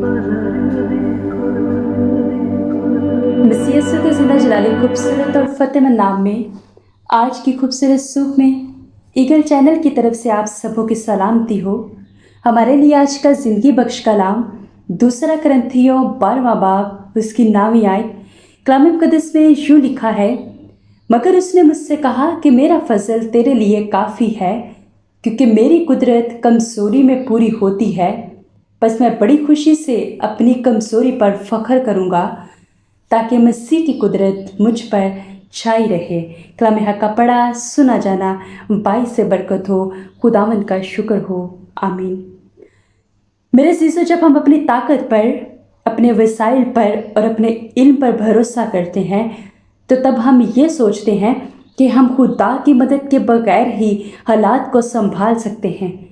मसीह यीशु के ज़िंदा जलाली खूबसूरत और फ़तेहमंद नाम में आज की खूबसूरत सुबह में ईगल चैनल की तरफ से आप सबों की सलामती हो। हमारे लिए आज का ज़िंदगी बख्श कलाम 2 कुरिन्थियों 12वां बाब उसकी 9वीं आयत कलाम मुक़द्दस में यूँ लिखा है, मगर उसने मुझसे कहा कि मेरा फजल तेरे लिए काफ़ी है, क्योंकि मेरी कुदरत कमज़ोरी में पूरी होती है। बस मैं बड़ी खुशी से अपनी कमज़ोरी पर फ़ख्र करूँगा, ताकि मसीह की कुदरत मुझ पर छाई रहे। कलाम हक़ का पढ़ा सुना जाना बाई से बरकत हो। खुदावंद का शुक्र हो, आमीन। मेरे अज़ीज़ों, जब हम अपनी ताकत पर, अपने वसाइल पर और अपने इल्म पर भरोसा करते हैं, तो तब हम ये सोचते हैं कि हम खुदा की मदद के बगैर ही हालात को संभाल सकते हैं।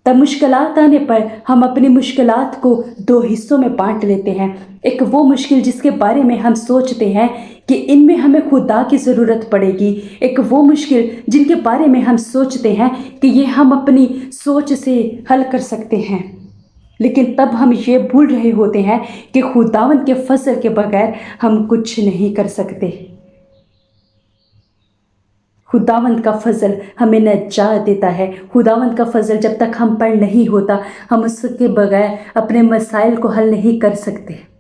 तब मुश्किलात आने पर हम अपनी मुश्किलात को 2 हिस्सों में बांट लेते हैं। एक वो मुश्किल जिसके बारे में हम सोचते हैं कि इनमें हमें खुदा की ज़रूरत पड़ेगी। एक वो मुश्किल जिनके बारे में हम सोचते हैं कि ये हम अपनी सोच से हल कर सकते हैं। लेकिन तब हम ये भूल रहे होते हैं कि खुदावंद के फजल के बगैर हम कुछ नहीं कर सकते। खुदावंद का फजल हमें नजात देता है। खुदावंद का फजल जब तक हम पर नहीं होता, हम उसके बगैर अपने मसाइल को हल नहीं कर सकते।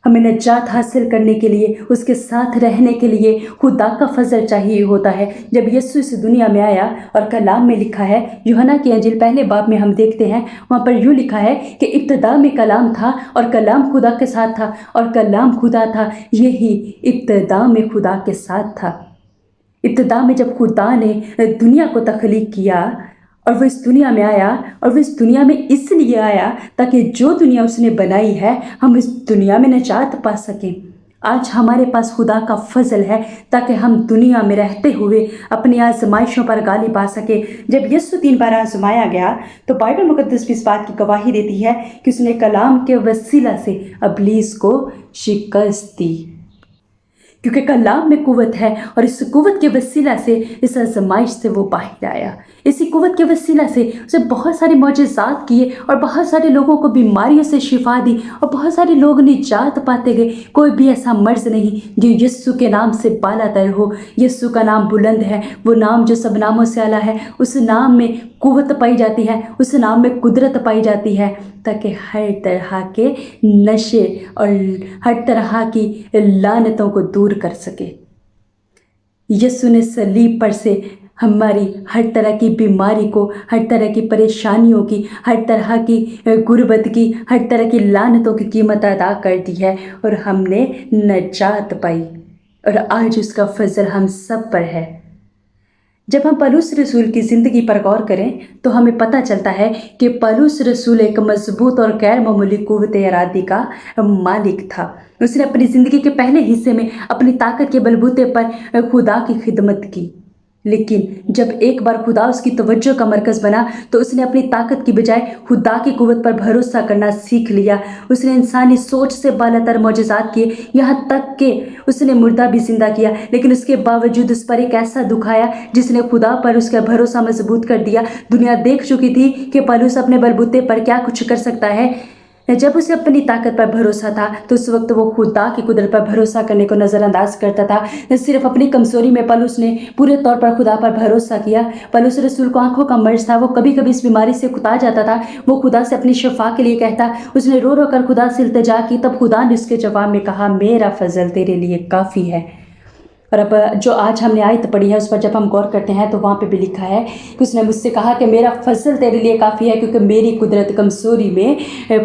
हमें नजात हासिल करने के लिए, उसके साथ रहने के लिए खुदा का फजल चाहिए होता है। जब यीशु इस दुनिया में आया, और कलाम में लिखा है, यूहन्ना की अंजील पहले बाब में हम देखते हैं, वहाँ पर यूँ लिखा है कि इब्तिदा में कलाम था और कलाम खुदा के साथ था और कलाम खुदा था। यही इब्तिदा में खुदा के साथ था। इब्तिदा में जब खुदा ने दुनिया को तख्लीक किया और वो इस दुनिया में आया, और वो इस दुनिया में इसलिए आया ताकि जो दुनिया उसने बनाई है हम इस दुनिया में नजात पा सकें। आज हमारे पास खुदा का फजल है ताकि हम दुनिया में रहते हुए अपनी आजमाइशों पर गालिब आ सके। जब यीशु 3 बार आजमाया गया, तो बाइबल मुकद्दस भी इस बात की गवाही देती है कि उसने कलाम के वसीला से इब्लीस को शिकस्त दी, क्योंकि कलाम में कुव्वत है और इस कुव्वत के वसीला से, इस आजमाइश से वो बाहर आया। इसी कुव्वत के वसीला से उसे बहुत सारे मौजज़ात किए और बहुत सारे लोगों को बीमारियों से शिफा दी और बहुत सारे लोग निजात पाते गए। कोई भी ऐसा मर्ज नहीं जो यीशु के नाम से बालातर हो। यीशु का नाम बुलंद है, वो नाम जो सब नामों से आला है। उस नाम में कुव्वत पाई जाती है, उस नाम में कुदरत पाई जाती है, ताकि हर तरह के नशे और हर तरह की लानतों को दूर कर सके। यीशु ने सलीब पर से हमारी हर तरह की बीमारी को, हर तरह की परेशानियों की, हर तरह की गुर्बत की, हर तरह की लानतों की कीमत अदा कर दी है और हमने नजात पाई। और आज उसका फजल हम सब पर है। जब हम पौलुस रसूल की ज़िंदगी पर गौर करें, तो हमें पता चलता है कि पौलुस रसूल एक मजबूत और गैर मामूली कुव्वत इरादी का मालिक था। उसने अपनी ज़िंदगी के पहले हिस्से में अपनी ताकत के बलबूते पर खुदा की खिदमत की, लेकिन जब एक बार खुदा उसकी तवज्जो का मरकज़ बना, तो उसने अपनी ताकत की बजाय खुदा की कुव्वत पर भरोसा करना सीख लिया। उसने इंसानी सोच से बालातर मौजज़ात किए, यहाँ तक कि उसने मुर्दा भी जिंदा किया, लेकिन उसके बावजूद उस पर एक ऐसा दुख आया जिसने खुदा पर उसका भरोसा मजबूत कर दिया। दुनिया देख चुकी थी कि पौलुस अपने बलबूते पर क्या कुछ कर सकता है। जब उसे अपनी ताकत पर भरोसा था, तो उस वक्त वो खुदा की कुदरत पर भरोसा करने को नज़रअंदाज करता था। सिर्फ अपनी कमज़ोरी में पौलुस ने पूरे तौर पर खुदा पर भरोसा किया। पौलुस रसूल को आंखों का मर्ज था, वो कभी कभी इस बीमारी से कुता जाता था। वो खुदा से अपनी शफा के लिए कहता, उसने रो रो कर खुदा से इल्तिजा की, तब खुदा ने उसके जवाब में कहा, मेरा फजल तेरे लिए काफ़ी है। और अब जो आज हमने आयत पढ़ी है, उस पर जब हम गौर करते हैं, तो वहाँ पे भी लिखा है कि उसने मुझसे कहा कि मेरा फजल तेरे लिए काफ़ी है, क्योंकि मेरी कुदरत कमज़ोरी में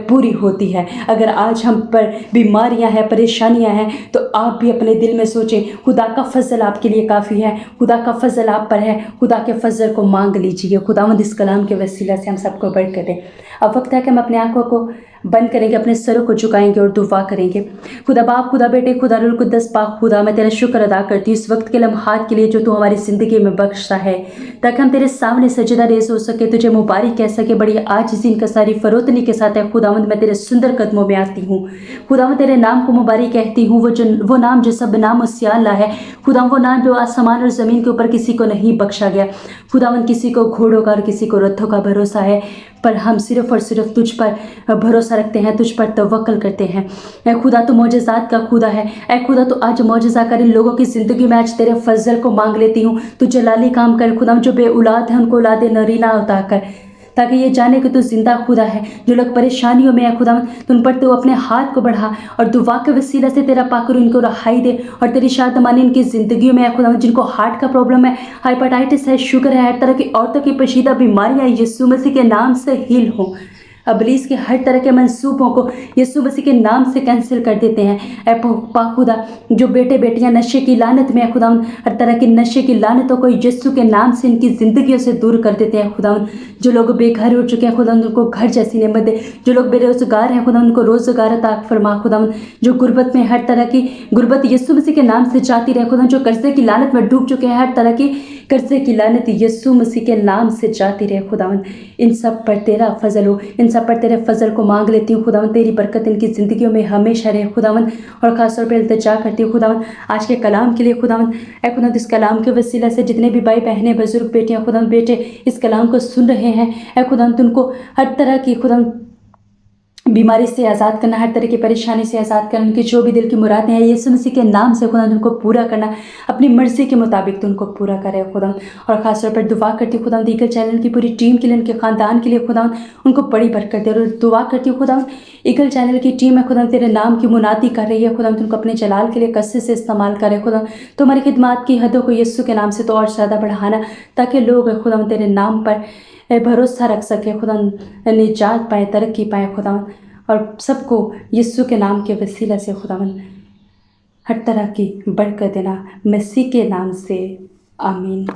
पूरी होती है। अगर आज हम पर बीमारियां हैं, परेशानियां हैं, तो आप भी अपने दिल में सोचें, खुदा का फजल आपके लिए काफ़ी है, खुदा का फजल आप पर है। खुदा के फजल को मांग लीजिए। खुदावंद इस कलाम के वसीला से हम सबको बरकत दे। अब वक्त है कि हम अपने आंखों को बंद करेंगे, अपने सरों को झुकाएंगे और दुआ करेंगे। खुदा बाप, खुदा बेटे, खुदा रूह कुद्दस पाक खुदा, मैं तेरा शुक्र अदा करती हूँ इस वक्त के लम्हात के लिए जो तू हमारी ज़िंदगी में बख्शता है, ताकि हम तेरे सामने सजदा रेज़ हो सके, तुझे मुबारक कह सके। बड़ी आजिज़ी इनकसारी फरोतनी के साथ है खुदावंद, मैं तेरे सुंदर कदमों में आती हूँ। खुदावंद तेरे नाम को मुबारक कहती हूँ, वो नाम जो सब नामों से आला है। खुदा वो नाम जो आसमान और ज़मीन के ऊपर किसी को नहीं बख्शा गया। खुदावंद किसी को घोड़ों का और किसी को रथों का भरोसा है, पर हम सिर्फ़ और सिर्फ तुझ पर भरोसा रखते हैं, तुझ पर तवक्कल करते हैं। ऐ खुदा तो मौजज़ात का खुदा है। ऐ खुदा तो आज मौजज़ा कर इन लोगों की ज़िंदगी में आज तेरे फजल को मांग लेती हूँ। तू जलाली काम कर खुदा, जो बे औलाद है उनको औलाद नरीना अता कर, ताकि ये जाने कि तू जिंदा खुदा है। जो लोग परेशानियों में है खुदा, तो उन पर तू अपने हाथ को बढ़ा और दुआ के वसीला से तेरा पाकर उनको रहाई दे। और तेरी शादमानी इनकी ज़िंदगियों में है खुदा, जिनको हार्ट का प्रॉब्लम है, हाइपेटाइटिस है, शुगर है, हर तरह की औरतों की पेचीदा बीमारियाँ यीशु मसीह के नाम से हील हों। अबलीस के हर तरह के मंसूबों को यीशु मसीह के नाम से कैंसिल कर देते हैं। ऐ पाक खुदा, जो बेटे बेटियां नशे की लानत में है खुदा, हर तरह की नशे की लानतों को यीशु के नाम से इनकी ज़िंदगियों से दूर कर देते हैं खुदा। जो लोग बेघर हो चुके हैं खुदा, उनको घर जैसी नेमत दे। जो लोग बेरोज़गार हैं खुदा, उनको रोज़गार अता फरमा खुदा। जो गुर्बत में हर तरह की गुर्बत यीशु मसीह के नाम से जाती रहे खुदा। जो कर्जे की लानत में डूब चुके हैं, हर तरह की कर्जे की लानत यीशु मसीह के नाम से जाती रहे खुदावन। इन सब पर तेरा फजल हो, इन सब पर तेरे फजल को मांग लेती हूँ खुदावन। तेरी बरकत इनकी ज़िंदगियों में हमेशा रहे खुदावन। और ख़ास तौर पर इल्तिजा करती हूँ खुदावन आज के कलाम के लिए खुदावन। ऐ खुदा, इस कलाम के वसीला से जितने भी भाई बहनें, बुजुर्ग, बेटियाँ खुदावन, बेटे इस कलाम को सुन रहे हैं, ऐ खुदावन तुमको हर तरह की खुदावन बीमारी से आज़ाद करना, हर तरह की परेशानी से आज़ाद करना, उनकी जो भी दिल की मुरादें हैं यीशु मसीह के नाम से खुदा उनको पूरा करना, अपनी मर्ज़ी के मुताबिक तो उनको पूरा करे खुदा। और ख़ास तौर पर दुआ करती हूँ खुदा ईगल चैनल की पूरी टीम के लिए, उनके ख़ानदान के लिए खुदा उनको बड़ी बरकत दे। और दुआ करती हूँ खुदा ईगल चैनल की टीम है खुदा, तेरे नाम की मुनादी कर रही है खुदा, तुमको अपने जलाल के लिए कसरत से इस्तेमाल करे खुदा। तुम्हारी खिदमत की हदों को यीशु के नाम से तो और ज़्यादा बढ़ाना, ताकि लोग खुदा तेरे नाम पर भरोसा रख सके खुदा, निजात पाए, तरक्की पाए खुदा। और सबको यीशु के नाम के वसीला से खुदावन हर तरह की बरकत देना, मसीह के नाम से, आमीन।